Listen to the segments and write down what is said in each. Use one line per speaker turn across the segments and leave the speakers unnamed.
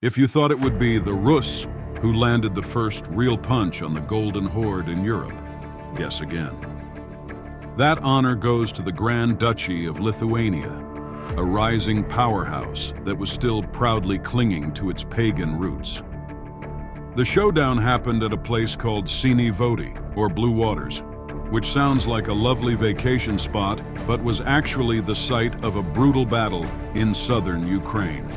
If you thought it would be the Rus who landed the first real punch on the Golden Horde in Europe, guess again. That honor goes to the Grand Duchy of Lithuania, a rising powerhouse that was still proudly clinging to its pagan roots. The showdown happened at a place called Sinie Vody, or Blue Waters, which sounds like a lovely vacation spot, but was actually the site of a brutal battle in southern Ukraine.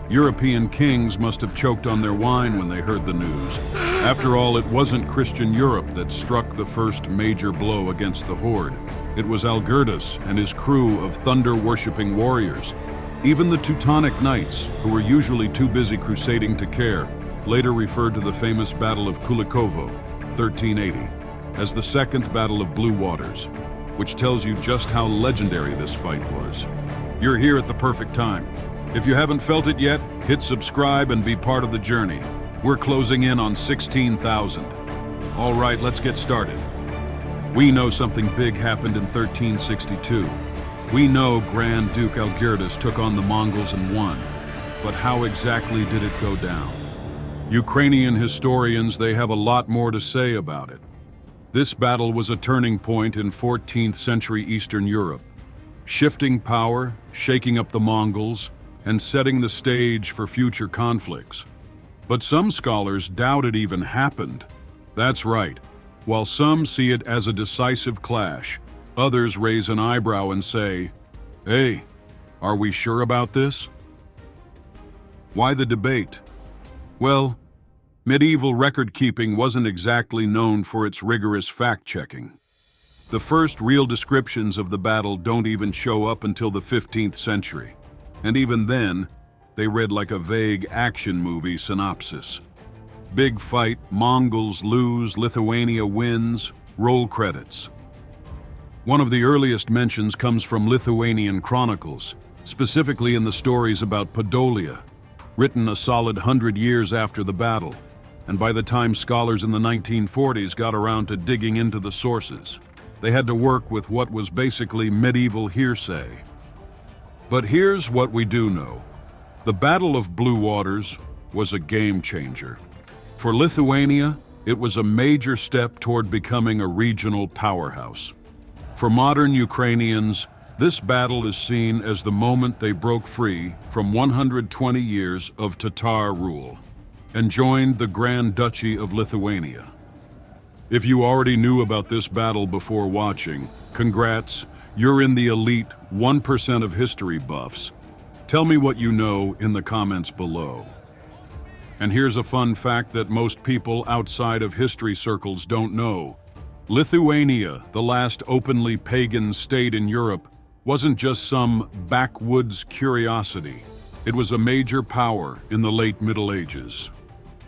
European kings must have choked on their wine when they heard the news. After all, it wasn't Christian Europe that struck the first major blow against the Horde. It was Algirdas and his crew of thunder-worshipping warriors. Even the Teutonic Knights, who were usually too busy crusading to care, later referred to the famous Battle of Kulikovo, 1380, as the Second Battle of Blue Waters, which tells you just how legendary this fight was. You're here at the perfect time. If you haven't felt it yet, hit subscribe and be part of the journey. We're closing in on 16,000. All right, let's get started. We know something big happened in 1362. We know Grand Duke Algirdas took on the Mongols and won. But how exactly did it go down? Ukrainian historians, they have a lot more to say about it. This battle was a turning point in 14th century Eastern Europe, shifting power, shaking up the Mongols, and setting the stage for future conflicts. But some scholars doubt it even happened. That's right. While some see it as a decisive clash, others raise an eyebrow and say, "Hey, are we sure about this?" Why the debate? Well, medieval record-keeping wasn't exactly known for its rigorous fact-checking. The first real descriptions of the battle don't even show up until the 15th century. And even then, they read like a vague action movie synopsis. Big fight, Mongols lose, Lithuania wins, roll credits. One of the earliest mentions comes from Lithuanian chronicles, specifically in the stories about Podolia, written a solid 100 years after the battle, and by the time scholars in the 1940s got around to digging into the sources, they had to work with what was basically medieval hearsay. But here's what we do know. The Battle of Blue Waters was a game changer. For Lithuania, it was a major step toward becoming a regional powerhouse. For modern Ukrainians, this battle is seen as the moment they broke free from 120 years of Tatar rule and joined the Grand Duchy of Lithuania. If you already knew about this battle before watching, congrats. You're in the elite 1% of history buffs. Tell me what you know in the comments below. And here's a fun fact that most people outside of history circles don't know. Lithuania, the last openly pagan state in Europe, wasn't just some backwoods curiosity. It was a major power in the late Middle Ages.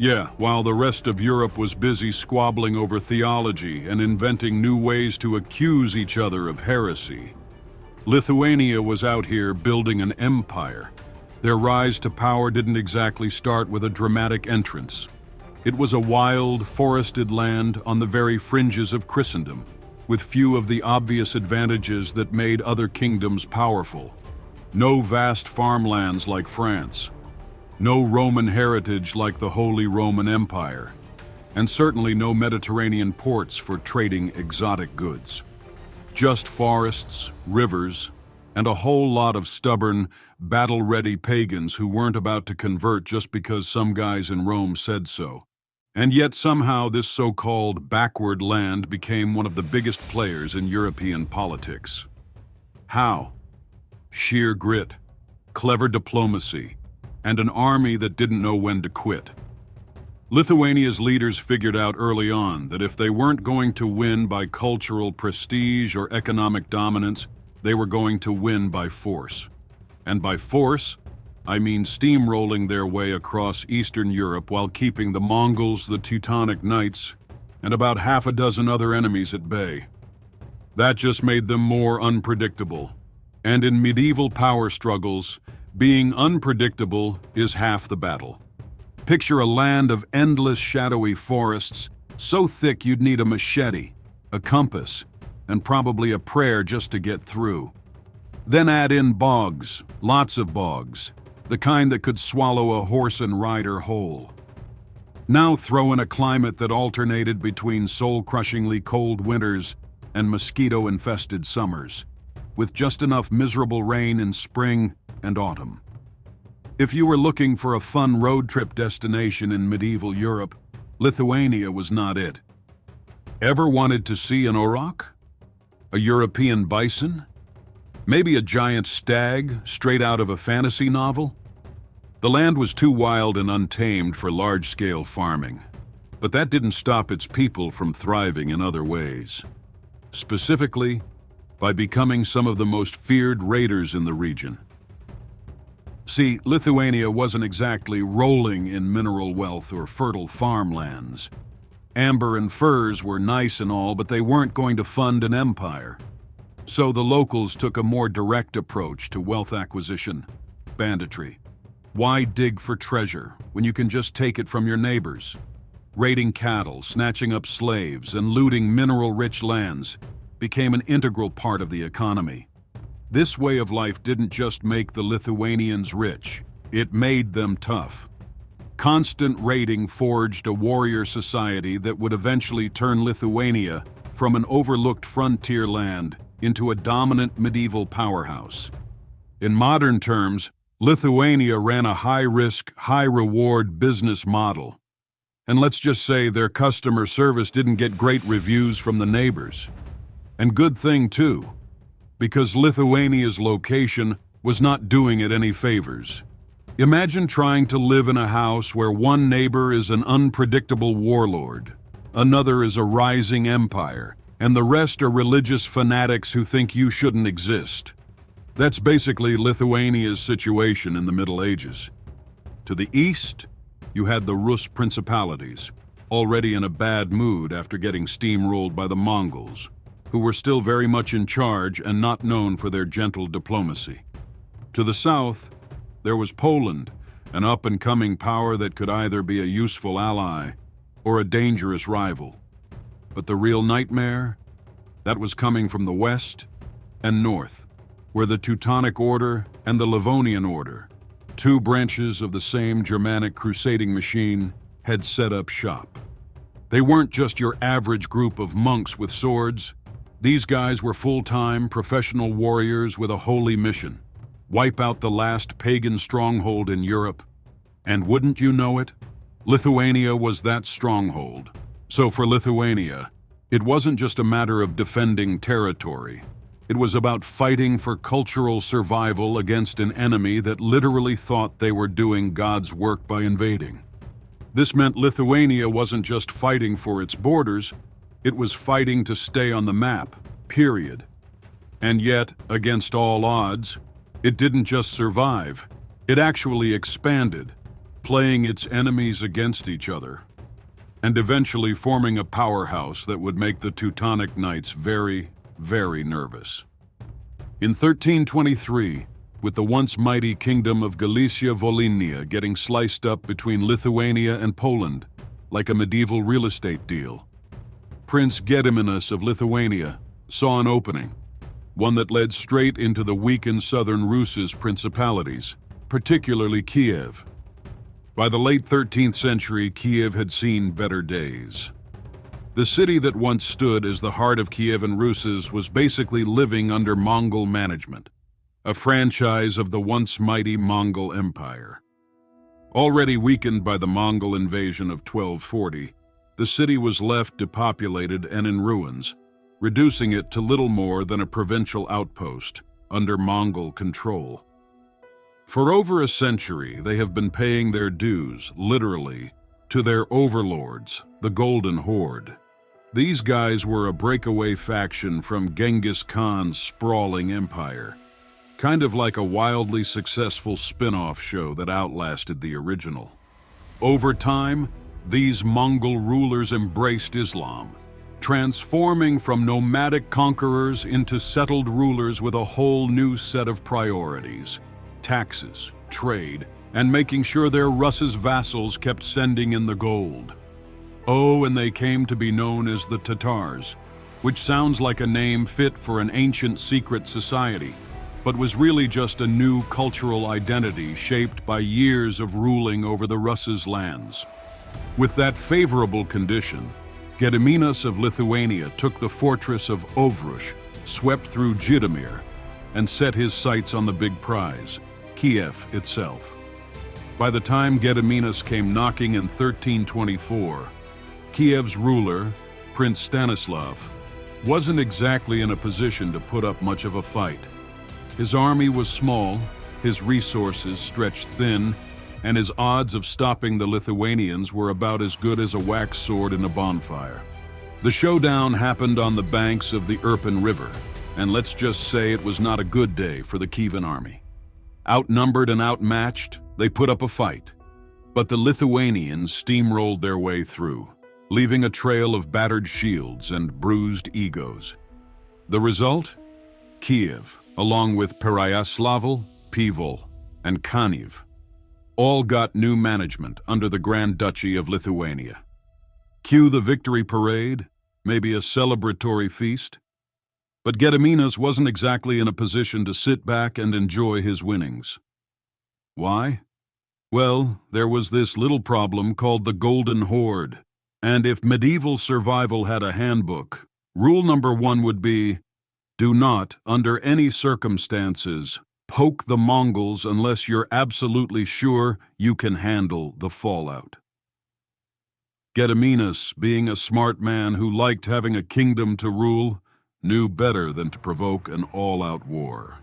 Yeah, while the rest of Europe was busy squabbling over theology and inventing new ways to accuse each other of heresy, Lithuania was out here building an empire. Their rise to power didn't exactly start with a dramatic entrance. It was a wild, forested land on the very fringes of Christendom, with few of the obvious advantages that made other kingdoms powerful. No vast farmlands like France. No Roman heritage like the Holy Roman Empire, and certainly no Mediterranean ports for trading exotic goods. Just forests, rivers, and a whole lot of stubborn, battle-ready pagans who weren't about to convert just because some guys in Rome said so. And yet somehow this so-called backward land became one of the biggest players in European politics. How? Sheer grit, clever diplomacy, and an army that didn't know when to quit. Lithuania's leaders figured out early on that if they weren't going to win by cultural prestige or economic dominance, they were going to win by force. And by force, I mean steamrolling their way across Eastern Europe while keeping the Mongols, the Teutonic Knights, and about half a dozen other enemies at bay. That just made them more unpredictable. And in medieval power struggles, being unpredictable is half the battle. Picture a land of endless shadowy forests, so thick you'd need a machete, a compass, and probably a prayer just to get through. Then add in bogs, lots of bogs, the kind that could swallow a horse and rider whole. Now throw in a climate that alternated between soul-crushingly cold winters and mosquito-infested summers, with just enough miserable rain in spring and autumn. If you were looking for a fun road trip destination in medieval Europe, Lithuania was not it. Ever wanted to see an auroch? A European bison? Maybe a giant stag straight out of a fantasy novel? The land was too wild and untamed for large-scale farming, but that didn't stop its people from thriving in other ways. Specifically, by becoming some of the most feared raiders in the region. See, Lithuania wasn't exactly rolling in mineral wealth or fertile farmlands. Amber and furs were nice and all, but they weren't going to fund an empire. So the locals took a more direct approach to wealth acquisition: banditry. Why dig for treasure when you can just take it from your neighbors? Raiding cattle, snatching up slaves, and looting mineral-rich lands became an integral part of the economy. This way of life didn't just make the Lithuanians rich, it made them tough. Constant raiding forged a warrior society that would eventually turn Lithuania from an overlooked frontier land into a dominant medieval powerhouse. In modern terms, Lithuania ran a high-risk, high-reward business model. And let's just say their customer service didn't get great reviews from the neighbors. And good thing too, because Lithuania's location was not doing it any favors. Imagine trying to live in a house where one neighbor is an unpredictable warlord, another is a rising empire, and the rest are religious fanatics who think you shouldn't exist. That's basically Lithuania's situation in the Middle Ages. To the east, you had the Rus principalities, already in a bad mood after getting steamrolled by the Mongols, who were still very much in charge and not known for their gentle diplomacy. To the south, there was Poland, an up-and-coming power that could either be a useful ally or a dangerous rival. But the real nightmare? That was coming from the west and north, where the Teutonic Order and the Livonian Order, two branches of the same Germanic crusading machine, had set up shop. They weren't just your average group of monks with swords. These guys were full-time professional warriors with a holy mission: wipe out the last pagan stronghold in Europe. And wouldn't you know it, Lithuania was that stronghold. So for Lithuania, it wasn't just a matter of defending territory. It was about fighting for cultural survival against an enemy that literally thought they were doing God's work by invading. This meant Lithuania wasn't just fighting for its borders, it was fighting to stay on the map, period. And yet, against all odds, it didn't just survive, it actually expanded, playing its enemies against each other, and eventually forming a powerhouse that would make the Teutonic Knights very, very nervous. In 1323, with the once mighty kingdom of Galicia-Volhynia getting sliced up between Lithuania and Poland like a medieval real estate deal, Prince Gediminas of Lithuania saw an opening, one that led straight into the weakened southern Rus' principalities, particularly Kiev. By the late 13th century, Kiev had seen better days. The city that once stood as the heart of Kievan Rus' was basically living under Mongol management, a franchise of the once mighty Mongol Empire. Already weakened by the Mongol invasion of 1240, the city was left depopulated and in ruins, reducing it to little more than a provincial outpost under Mongol control. For over a century, they have been paying their dues, literally, to their overlords, the Golden Horde. These guys were a breakaway faction from Genghis Khan's sprawling empire, kind of like a wildly successful spin-off show that outlasted the original. Over time, these Mongol rulers embraced Islam, transforming from nomadic conquerors into settled rulers with a whole new set of priorities: taxes, trade, and making sure their Rus' vassals kept sending in the gold. Oh, and they came to be known as the Tatars, which sounds like a name fit for an ancient secret society, but was really just a new cultural identity shaped by years of ruling over the Rus' lands. With that favorable condition, Gediminas of Lithuania took the fortress of Ovrush, swept through Zhytomyr, and set his sights on the big prize, Kiev itself. By the time Gediminas came knocking in 1324, Kiev's ruler, Prince Stanislav, wasn't exactly in a position to put up much of a fight. His army was small, his resources stretched thin, and his odds of stopping the Lithuanians were about as good as a wax sword in a bonfire. The showdown happened on the banks of the Irpin River, and let's just say it was not a good day for the Kievan army. Outnumbered and outmatched, they put up a fight, but the Lithuanians steamrolled their way through, leaving a trail of battered shields and bruised egos. The result? Kiev, along with Pereyaslavl, Pivol, and Kaniv, all got new management under the Grand Duchy of Lithuania. Cue the victory parade, maybe a celebratory feast. But Gediminas wasn't exactly in a position to sit back and enjoy his winnings. Why? Well, there was this little problem called the Golden Horde. And if medieval survival had a handbook, rule number 1 would be, do not, under any circumstances, poke the Mongols unless you're absolutely sure you can handle the fallout. Gediminas, being a smart man who liked having a kingdom to rule, knew better than to provoke an all-out war.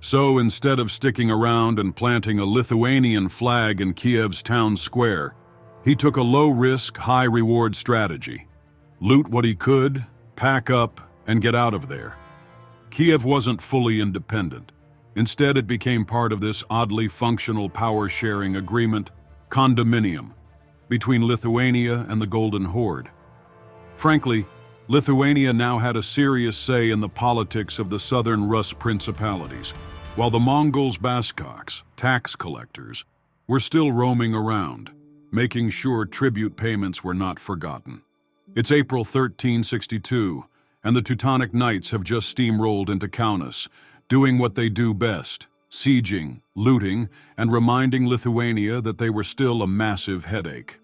So instead of sticking around and planting a Lithuanian flag in Kiev's town square, he took a low-risk, high-reward strategy. Loot what he could, pack up, and get out of there. Kiev wasn't fully independent. Instead, it became part of this oddly functional power-sharing agreement, condominium, between Lithuania and the Golden Horde. Frankly, Lithuania now had a serious say in the politics of the southern Rus principalities, while the Mongols' Baskoks, tax collectors, were still roaming around, making sure tribute payments were not forgotten. It's April 1362, and the Teutonic Knights have just steamrolled into Kaunas, doing what they do best, sieging, looting, and reminding Lithuania that they were still a massive headache.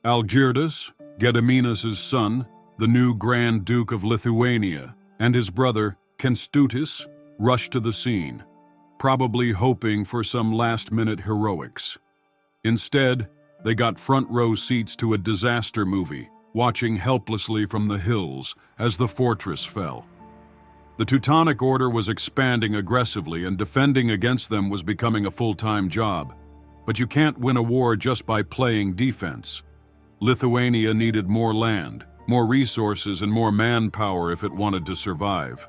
Algirdas, Gediminas' son, the new Grand Duke of Lithuania, and his brother, Kęstutis, rushed to the scene, probably hoping for some last-minute heroics. Instead, they got front-row seats to a disaster movie, watching helplessly from the hills as the fortress fell. The Teutonic Order was expanding aggressively, and defending against them was becoming a full-time job. But you can't win a war just by playing defense. Lithuania needed more land, more resources, and more manpower if it wanted to survive.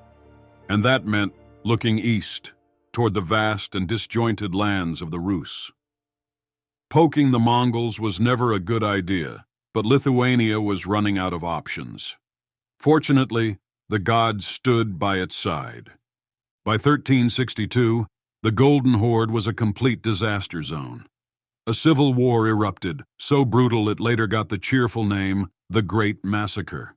And that meant looking east, toward the vast and disjointed lands of the Rus. Poking the Mongols was never a good idea, but Lithuania was running out of options. Fortunately, the gods stood by its side. By 1362, the Golden Horde was a complete disaster zone. A civil war erupted, so brutal it later got the cheerful name, the Great Massacre.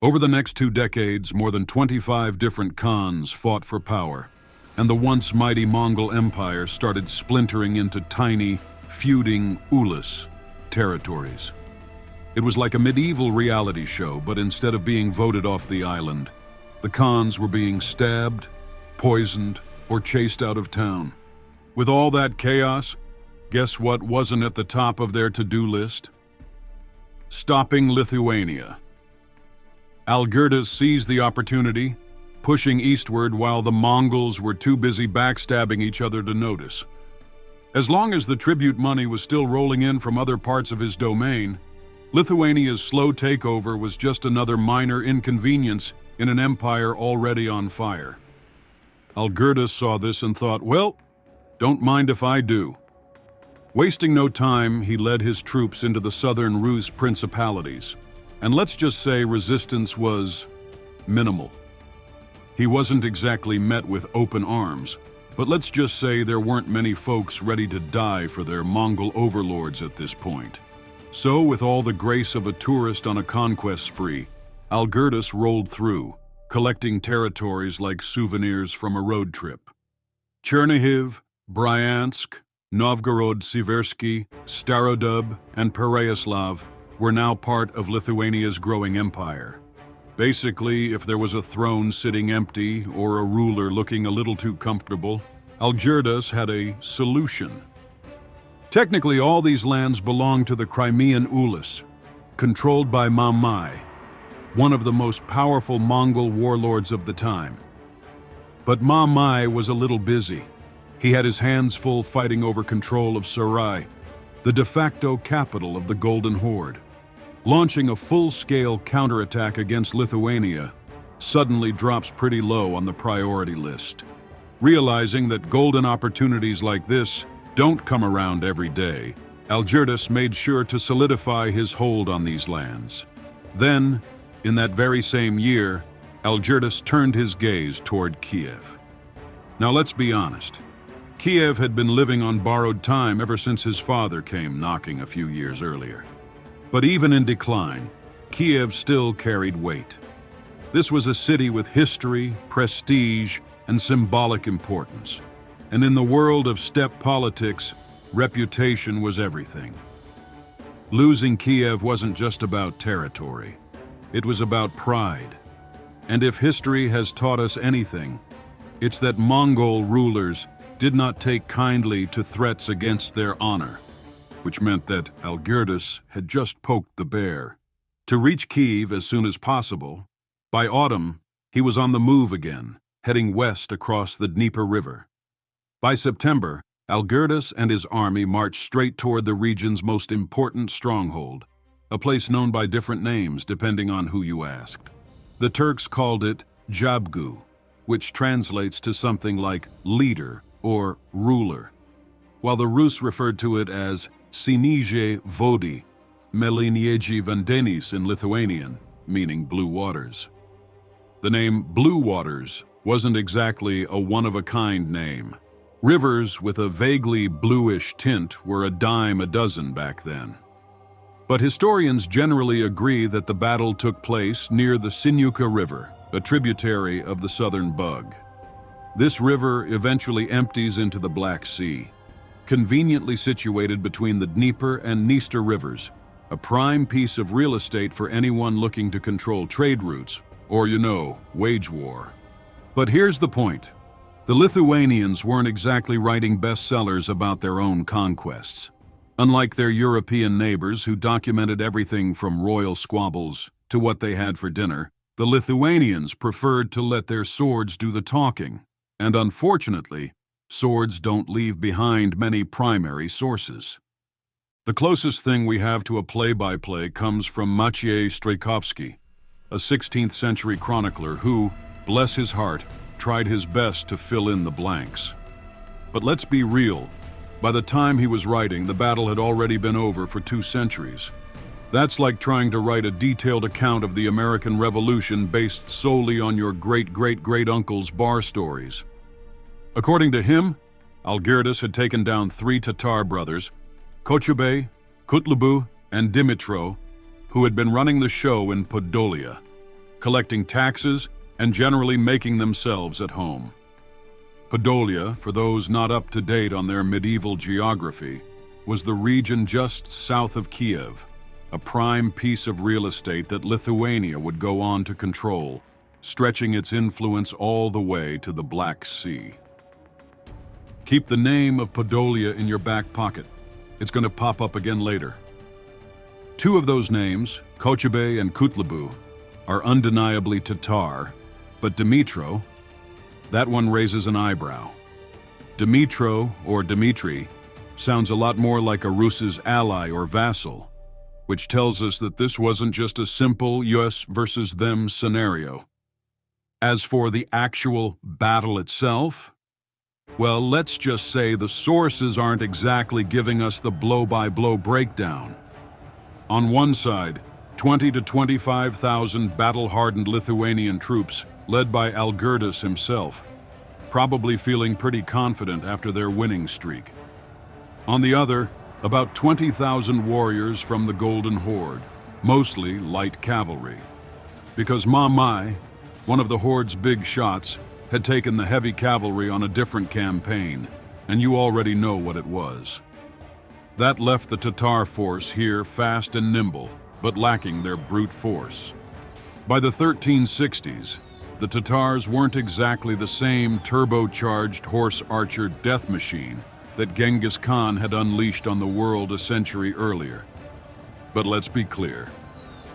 Over the next 2 decades, more than 25 different Khans fought for power, and the once mighty Mongol Empire started splintering into tiny, feuding ulus territories. It was like a medieval reality show, but instead of being voted off the island, the Khans were being stabbed, poisoned, or chased out of town. With all that chaos, guess what wasn't at the top of their to-do list? Stopping Lithuania. Algirdas seized the opportunity, pushing eastward while the Mongols were too busy backstabbing each other to notice. As long as the tribute money was still rolling in from other parts of his domain, Lithuania's slow takeover was just another minor inconvenience in an empire already on fire. Algirdas saw this and thought, well, don't mind if I do. Wasting no time, he led his troops into the southern Rus principalities, and let's just say resistance was minimal. He wasn't exactly met with open arms, but let's just say there weren't many folks ready to die for their Mongol overlords at this point. So, with all the grace of a tourist on a conquest spree, Algirdas rolled through, collecting territories like souvenirs from a road trip. Chernihiv, Bryansk, Novgorod-Siversky, Starodub, and Pereyaslav were now part of Lithuania's growing empire. Basically, if there was a throne sitting empty or a ruler looking a little too comfortable, Algirdas had a solution. Technically, all these lands belonged to the Crimean Ulis, controlled by Mamai, one of the most powerful Mongol warlords of the time. But Mamai was a little busy. He had his hands full fighting over control of Sarai, the de facto capital of the Golden Horde. Launching a full-scale counterattack against Lithuania suddenly drops pretty low on the priority list. Realizing that golden opportunities like this don't come around every day, Algirdas made sure to solidify his hold on these lands. Then, in that very same year, Algirdas turned his gaze toward Kiev. Now let's be honest. Kiev had been living on borrowed time ever since his father came knocking a few years earlier. But even in decline, Kiev still carried weight. This was a city with history, prestige, and symbolic importance. And in the world of steppe politics, reputation was everything. Losing Kiev wasn't just about territory. It was about pride. And if history has taught us anything, it's that Mongol rulers did not take kindly to threats against their honor, which meant that Algirdas had just poked the bear. To reach Kiev as soon as possible, by autumn, he was on the move again, heading west across the Dnieper River. By September, Algirdas and his army marched straight toward the region's most important stronghold, a place known by different names depending on who you asked. The Turks called it Jabgu, which translates to something like leader or ruler, while the Rus referred to it as Sinie Vody, Melinieji Vandenis in Lithuanian, meaning blue waters. The name Blue Waters wasn't exactly a one-of-a-kind name. Rivers with a vaguely bluish tint were a dime a dozen back then. But historians generally agree that the battle took place near the Sinuka River, a tributary of the Southern Bug. This river eventually empties into the Black Sea, conveniently situated between the Dnieper and Dniester rivers, a prime piece of real estate for anyone looking to control trade routes, or, wage war. But here's the point. The Lithuanians weren't exactly writing bestsellers about their own conquests. Unlike their European neighbors who documented everything from royal squabbles to what they had for dinner, the Lithuanians preferred to let their swords do the talking. And unfortunately, swords don't leave behind many primary sources. The closest thing we have to a play-by-play comes from Maciej Strejkowski, a 16th century chronicler who, bless his heart, tried his best to fill in the blanks. But let's be real, by the time he was writing, the battle had already been over for 2 centuries. That's like trying to write a detailed account of the American Revolution based solely on your great-great-great-uncle's bar stories. According to him, Algirdas had taken down 3 Tatar brothers, Kochubey, Kutlubu, and Dimitro, who had been running the show in Podolia, collecting taxes and generally making themselves at home. Podolia, for those not up to date on their medieval geography, was the region just south of Kiev, a prime piece of real estate that Lithuania would go on to control, stretching its influence all the way to the Black Sea. Keep the name of Podolia in your back pocket. It's going to pop up again later. 2 of those names, Kochubey and Kutlubu, are undeniably Tatar, but Dimitro, that one raises an eyebrow. Dimitro, or Dmitri, sounds a lot more like a Rus's ally or vassal, which tells us that this wasn't just a simple us versus them scenario. As for the actual battle itself, well, let's just say the sources aren't exactly giving us the blow-by-blow breakdown. On one side, 20 to 25,000 battle-hardened Lithuanian troops, led by Algirdas himself, probably feeling pretty confident after their winning streak. On the other, about 20,000 warriors from the Golden Horde, mostly light cavalry. Because Mamai, One of the Horde's big shots had taken the heavy cavalry on a different campaign, and you already know what it was. That left the Tatar force here fast and nimble, but lacking their brute force. By the 1360s, the Tatars weren't exactly the same turbocharged horse archer death machine that Genghis Khan had unleashed on the world a century earlier. But let's be clear,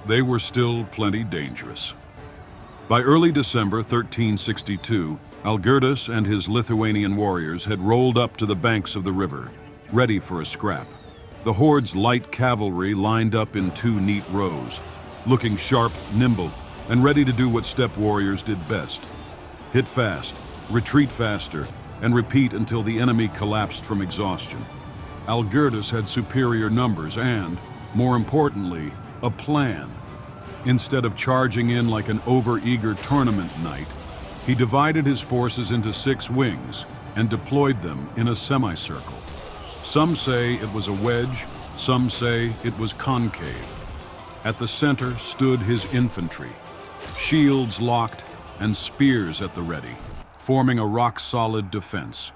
they were still plenty dangerous. By early December 1362, Algirdas and his Lithuanian warriors had rolled up to the banks of the river, ready for a scrap. The Horde's light cavalry lined up in two neat rows, looking sharp, nimble, and ready to do what steppe warriors did best: hit fast, retreat faster, and repeat until the enemy collapsed from exhaustion. Algirdas had superior numbers and, more importantly, a plan. Instead of charging in like an over-eager tournament knight, he divided his forces into 6 wings and deployed them in a semicircle. Some say it was a wedge, some say it was concave. At the center stood his infantry, shields locked and spears at the ready, forming a rock-solid defense.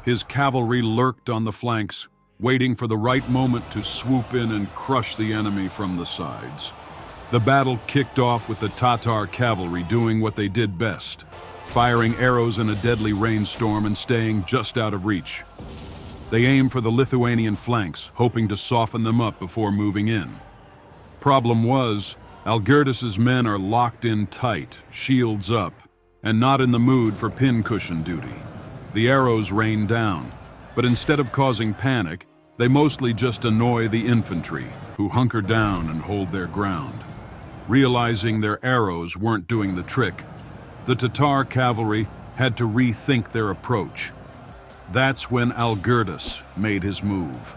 His cavalry lurked on the flanks, waiting for the right moment to swoop in and crush the enemy from the sides. The battle kicked off with the Tatar cavalry doing what they did best, firing arrows in a deadly rainstorm and staying just out of reach. They aimed for the Lithuanian flanks, hoping to soften them up before moving in. Problem was, Algirdas's men are locked in tight, shields up, and not in the mood for pincushion duty. The arrows rained down, but instead of causing panic, they mostly just annoy the infantry, who hunker down and hold their ground. Realizing their arrows weren't doing the trick, the Tatar cavalry had to rethink their approach. That's when Algirdas made his move.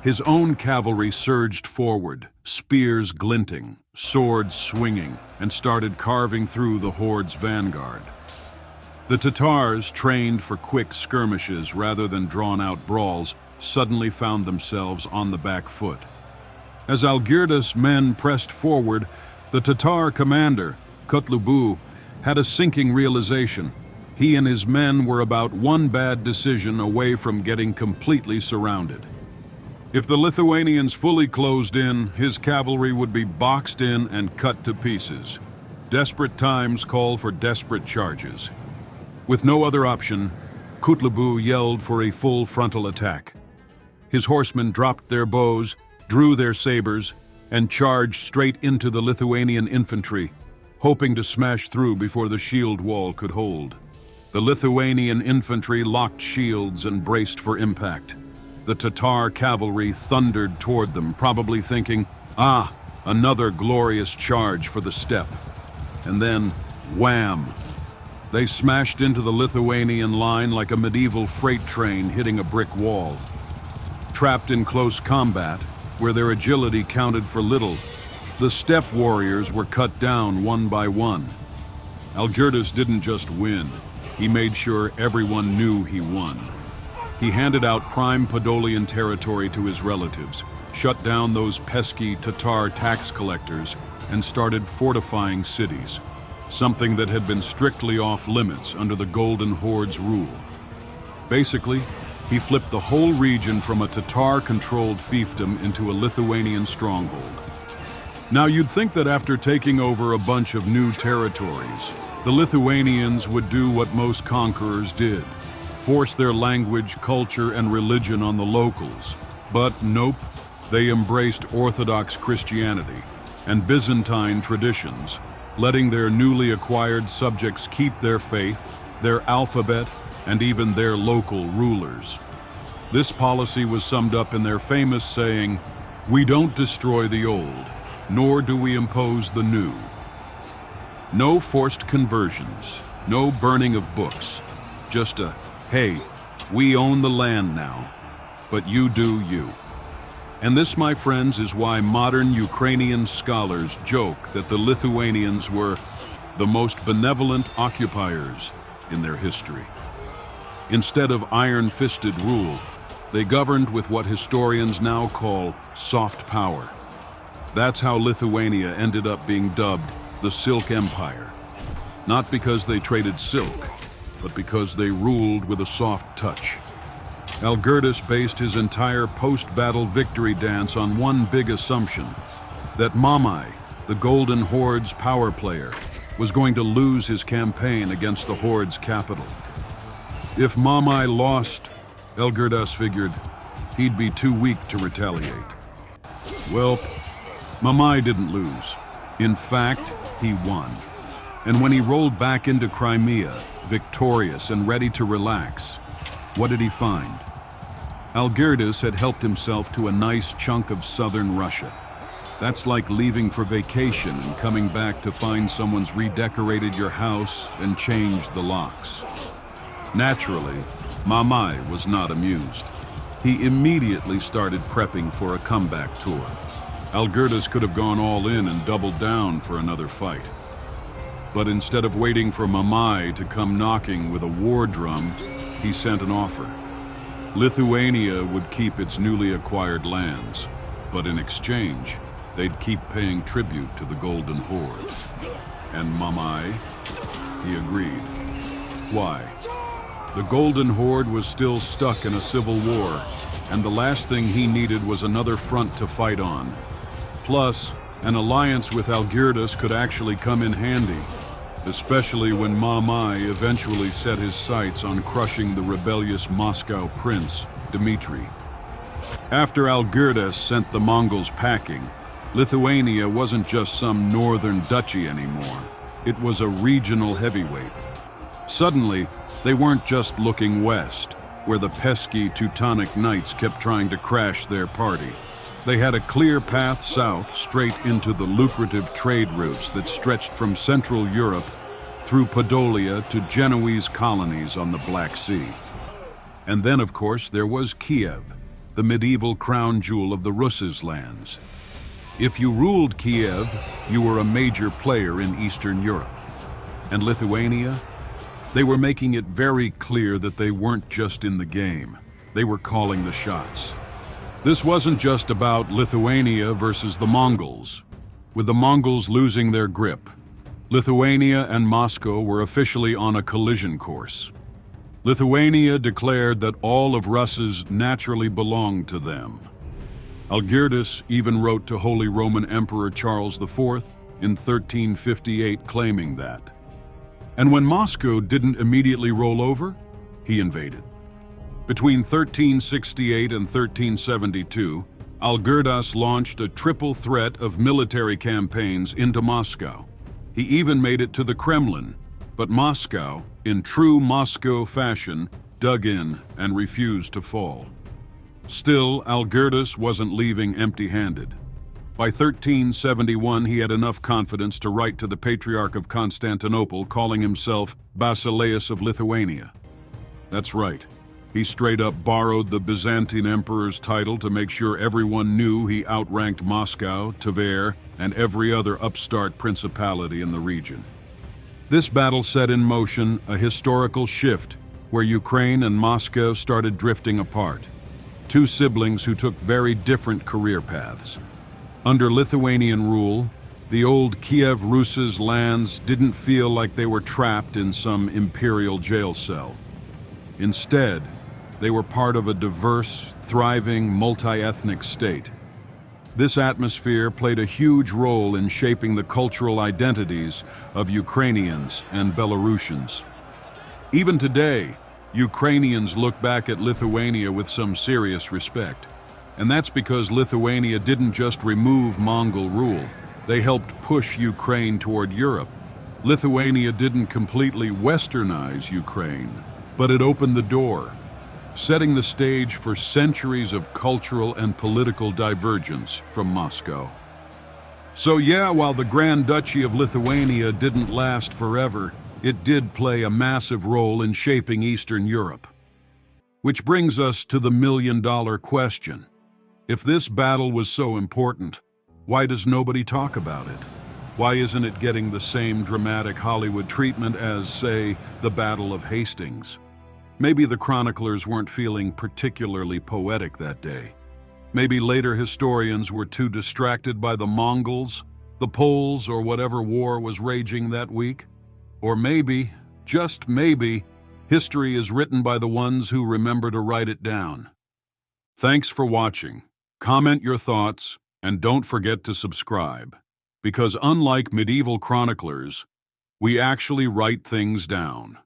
His own cavalry surged forward, spears glinting, swords swinging, and started carving through the Horde's vanguard. The Tatars, trained for quick skirmishes rather than drawn-out brawls, suddenly found themselves on the back foot. As Algirdas' men pressed forward, the Tatar commander, Kutlubu, had a sinking realization. He and his men were about one bad decision away from getting completely surrounded. If the Lithuanians fully closed in, his cavalry would be boxed in and cut to pieces. Desperate times call for desperate charges. With no other option, Kutlubu yelled for a full frontal attack. His horsemen dropped their bows, drew their sabers, and charged straight into the Lithuanian infantry, hoping to smash through before the shield wall could hold. The Lithuanian infantry locked shields and braced for impact. The Tatar cavalry thundered toward them, probably thinking, another glorious charge for the steppe. And then, wham! They smashed into the Lithuanian line like a medieval freight train hitting a brick wall. Trapped in close combat, where their agility counted for little, the steppe warriors were cut down one by one. Algirdas didn't just win, he made sure everyone knew he won. He handed out prime Podolian territory to his relatives, shut down those pesky Tatar tax collectors, and started fortifying cities, something that had been strictly off limits under the Golden Horde's rule. Basically, he flipped the whole region from a Tatar-controlled fiefdom into a Lithuanian stronghold. Now you'd think that after taking over a bunch of new territories, the Lithuanians would do what most conquerors did, force their language, culture, and religion on the locals. But nope, they embraced Orthodox Christianity and Byzantine traditions, letting their newly acquired subjects keep their faith, their alphabet, and even their local rulers. This policy was summed up in their famous saying, "We don't destroy the old, nor do we impose the new." No forced conversions, no burning of books, just a, "Hey, we own the land now, but you do you." And this, my friends, is why modern Ukrainian scholars joke that the Lithuanians were the most benevolent occupiers in their history. Instead of iron-fisted rule, they governed with what historians now call soft power. That's how Lithuania ended up being dubbed the Silk Empire. not because they traded silk, but because they ruled with a soft touch. Algirdas based his entire post-battle victory dance on one big assumption, that Mamai, the Golden Horde's power player, was going to lose his campaign against the Horde's capital. If Mamai lost, Algirdas figured, he'd be too weak to retaliate. Well, Mamai didn't lose. In fact, he won. And when he rolled back into Crimea, victorious and ready to relax, what did he find? Algirdas had helped himself to a nice chunk of southern Russia. That's like leaving for vacation and coming back to find someone's redecorated your house and changed the locks. Naturally, Mamai was not amused. He immediately started prepping for a comeback tour. Algirdas could have gone all in and doubled down for another fight. But instead of waiting for Mamai to come knocking with a war drum, he sent an offer. Lithuania would keep its newly acquired lands, but in exchange, they'd keep paying tribute to the Golden Horde. And Mamai, he agreed. Why? The Golden Horde was still stuck in a civil war, and the last thing he needed was another front to fight on. Plus, an alliance with Algirdas could actually come in handy, especially when Mamai eventually set his sights on crushing the rebellious Moscow prince, Dmitry. After Algirdas sent the Mongols packing, Lithuania wasn't just some northern duchy anymore. It was a regional heavyweight. Suddenly, they weren't just looking west, where the pesky Teutonic Knights kept trying to crash their party. They had a clear path south straight into the lucrative trade routes that stretched from Central Europe through Podolia to Genoese colonies on the Black Sea. And then, of course, there was Kiev, the medieval crown jewel of the Rus' lands. If you ruled Kiev, you were a major player in Eastern Europe. And Lithuania? They were making it very clear that they weren't just in the game. They were calling the shots. This wasn't just about Lithuania versus the Mongols. With the Mongols losing their grip, Lithuania and Moscow were officially on a collision course. Lithuania declared that all of Russia naturally belonged to them. Algirdas even wrote to Holy Roman Emperor Charles IV in 1358 claiming that. And when Moscow didn't immediately roll over, he invaded. Between 1368 and 1372, Algirdas launched a triple threat of military campaigns into Moscow. He even made it to the Kremlin, but Moscow, in true Moscow fashion, dug in and refused to fall. Still, Algirdas wasn't leaving empty-handed. By 1371, he had enough confidence to write to the Patriarch of Constantinople, calling himself Basileus of Lithuania. That's right. He straight up borrowed the Byzantine emperor's title to make sure everyone knew he outranked Moscow, Tver, and every other upstart principality in the region. This battle set in motion a historical shift where Ukraine and Moscow started drifting apart. Two siblings who took very different career paths. Under Lithuanian rule, the old Kiev Rus' lands didn't feel like they were trapped in some imperial jail cell. Instead, they were part of a diverse, thriving, multi-ethnic state. This atmosphere played a huge role in shaping the cultural identities of Ukrainians and Belarusians. Even today, Ukrainians look back at Lithuania with some serious respect. And that's because Lithuania didn't just remove Mongol rule, they helped push Ukraine toward Europe. Lithuania didn't completely westernize Ukraine, but it opened the door, setting the stage for centuries of cultural and political divergence from Moscow. So yeah, while the Grand Duchy of Lithuania didn't last forever, it did play a massive role in shaping Eastern Europe. Which brings us to the million-dollar question. If this battle was so important, why does nobody talk about it? Why isn't it getting the same dramatic Hollywood treatment as, say, the Battle of Hastings? Maybe the chroniclers weren't feeling particularly poetic that day. Maybe later historians were too distracted by the Mongols, the Poles, or whatever war was raging that week. Or maybe, just maybe, history is written by the ones who remember to write it down. Thanks for watching. Comment your thoughts, and don't forget to subscribe. Because unlike medieval chroniclers, we actually write things down.